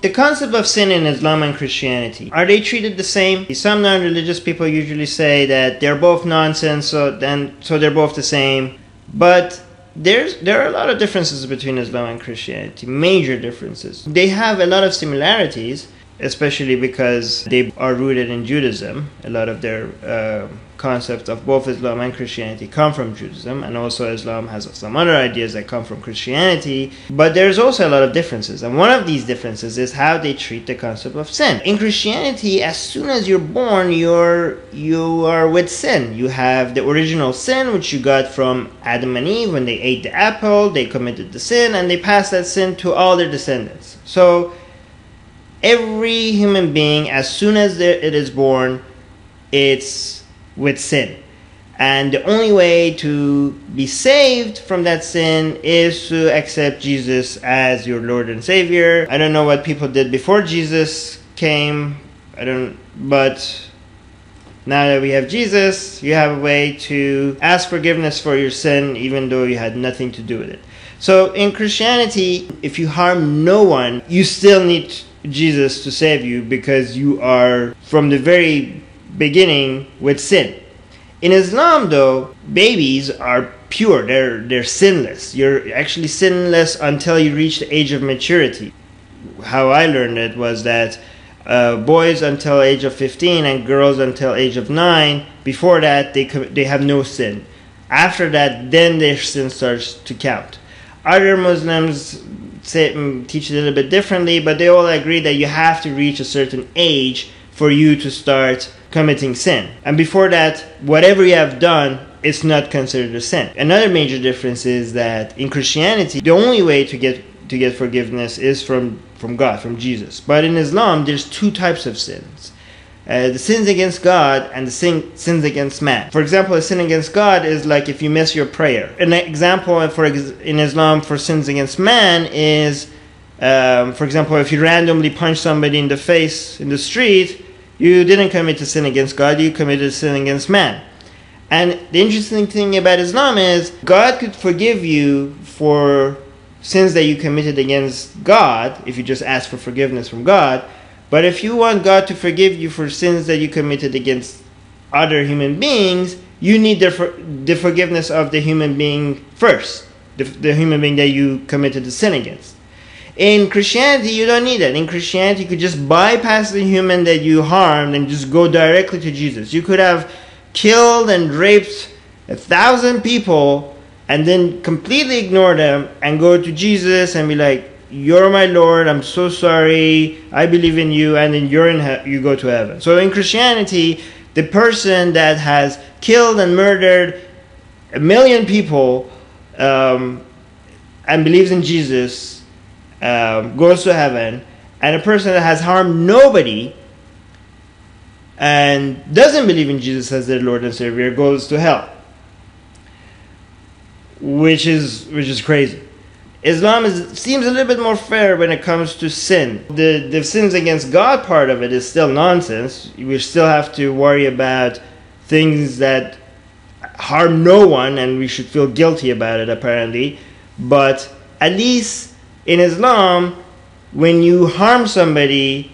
The concept of sin in Islam and Christianity, are they treated the same? Some non-religious people usually say that they're both nonsense, so they're both the same. But there are a lot of differences between Islam and Christianity, major differences. They have a lot of similarities, especially because they are rooted in Judaism. A lot of their concepts of both Islam and Christianity come from Judaism, and also Islam has some other ideas that come from Christianity. But there's also a lot of differences, and one of these differences is how they treat the concept of sin. In Christianity, as soon as you're born, you are with sin. You have the original sin, which you got from Adam and Eve. When they ate the apple, they committed the sin, and they passed that sin to all their descendants. So every human being, as soon as it is born, it's with sin. And the only way to be saved from that sin is to accept Jesus as your Lord and Savior. I don't know what people did before Jesus came. But now that we have Jesus, you have a way to ask forgiveness for your sin even though you had nothing to do with it. So in Christianity, if you harm no one, you still need Jesus to save you because you are from the very beginning with sin. In Islam, though, babies are pure. They're sinless. You're actually sinless until you reach the age of maturity. How I learned it was that boys until age of 15 and girls until age of 9, before that they have no sin. After that, then their sin starts to count. Other Muslims teach a little bit differently, but they all agree that you have to reach a certain age for you to start committing sin. And before that, whatever you have done is not considered a sin. Another major difference is that in Christianity, the only way to get forgiveness is from God, from Jesus. But in Islam, there's two types of sins. The sins against God and the sins against man. For example, a sin against God is like if you miss your prayer. An example in Islam for sins against man is, for example, if you randomly punch somebody in the face in the street, you didn't commit a sin against God, you committed a sin against man. And the interesting thing about Islam is God could forgive you for sins that you committed against God if you just ask for forgiveness from God. But if you want God to forgive you for sins that you committed against other human beings, you need the forgiveness of the human being first, the human being that you committed the sin against. In Christianity, you don't need that. In Christianity, you could just bypass the human that you harmed and just go directly to Jesus. You could have killed and raped 1,000 people and then completely ignore them and go to Jesus and be like, "You're my Lord, I'm so sorry, I believe in you," and then you go to heaven. So in Christianity, the person that has killed and murdered 1,000,000 people and believes in Jesus goes to heaven, and a person that has harmed nobody and doesn't believe in Jesus as their Lord and Savior goes to hell, which is crazy. Islam seems a little bit more fair when it comes to sin. The sins against God part of it is still nonsense. We still have to worry about things that harm no one, and we should feel guilty about it apparently. But at least in Islam, when you harm somebody,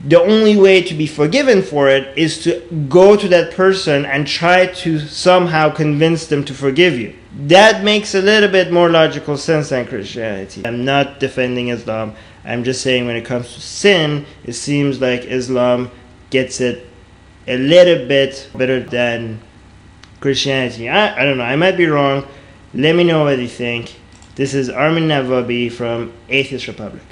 the only way to be forgiven for it is to go to that person and try to somehow convince them to forgive you. That makes a little bit more logical sense than Christianity. I'm not defending Islam. I'm just saying when it comes to sin, it seems like Islam gets it a little bit better than Christianity. I don't know. I might be wrong. Let me know what you think. This is Armin Navabi from Atheist Republic.